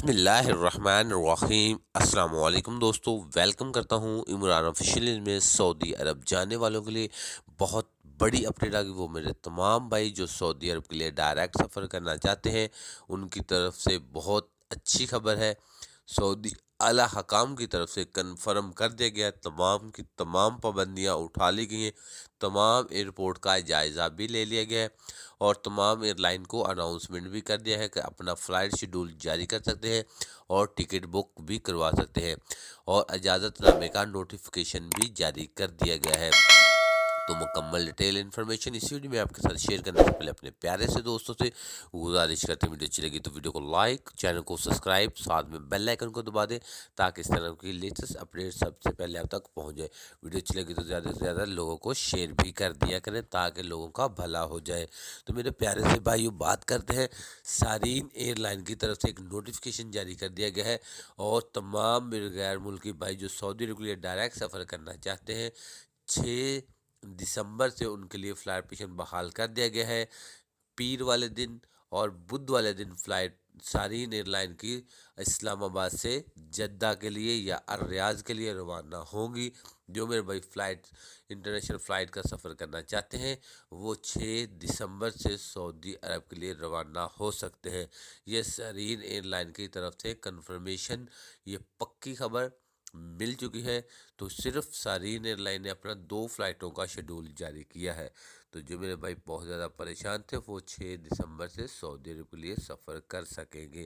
بسم اللہ الرحمن الرحیم۔ السلام علیکم دوستو، ویلکم کرتا ہوں عمران آفیشیل میں۔ سعودی عرب جانے والوں کے لیے بہت بڑی اپڈیٹ آ گئی، وہ میرے تمام بھائی جو سعودی عرب کے لیے ڈائریکٹ سفر کرنا چاہتے ہیں ان کی طرف سے بہت اچھی خبر ہے۔ سعودی اعلیٰ حکام کی طرف سے کنفرم کر دیا گیا ہے، تمام کی تمام پابندیاں اٹھا لی گئی ہیں، تمام ایئرپورٹ کا جائزہ بھی لے لیا گیا ہے اور تمام ایئر لائن کو اناؤنسمنٹ بھی کر دیا ہے کہ اپنا فلائٹ شیڈول جاری کر سکتے ہیں اور ٹکٹ بک بھی کروا سکتے ہیں، اور اجازت نامے کا نوٹیفیکیشن بھی جاری کر دیا گیا ہے۔ تو مکمل ڈیٹیل انفارمیشن اس ویڈیو میں آپ کے ساتھ شیئر کرنے سے پہلے اپنے پیارے سے دوستوں سے گزارش کرتے ہیں، ویڈیو اچھی لگی تو ویڈیو کو لائک، چینل کو سبسکرائب، ساتھ میں بیل آئیکن کو دبا دیں تاکہ اس طرح کی لیٹسٹ اپڈیٹ سب سے پہلے آپ تک پہنچ جائے۔ ویڈیو اچھی لگی تو زیادہ سے زیادہ لوگوں کو شیئر بھی کر دیا کریں تاکہ لوگوں کا بھلا ہو جائے۔ تو میرے پیارے سے بھائیو، بات کرتے ہیں سارین ایئر لائن کی طرف سے ایک نوٹیفیکیشن جاری کر دیا گیا ہے اور تمام میرے غیر ملکی بھائی جو سعودی عرب کے لیے ڈائریکٹ سفر کرنا چاہتے ہیں 6 دسمبر سے ان کے لیے فلائٹ آپریشن بحال کر دیا گیا ہے۔ پیر والے دن اور بدھ والے دن فلائٹ سارین ایئر لائن کی اسلام آباد سے جدہ کے لیے یا الریاض کے لیے روانہ ہوں گی۔ جو میرے بھائی فلائٹ انٹرنیشنل فلائٹ کا سفر کرنا چاہتے ہیں وہ 6 دسمبر سے سعودی عرب کے لیے روانہ ہو سکتے ہیں۔ یہ سارین ایئر لائن کی طرف سے کنفرمیشن، یہ پکی خبر مل چکی ہے۔ تو صرف سارین ایئر لائن نے اپنا 2 فلائٹوں کا شیڈول جاری کیا ہے۔ تو جو میرے بھائی بہت زیادہ پریشان تھے وہ 6 دسمبر سے سعودی عرب کے لیے سفر کر سکیں گے۔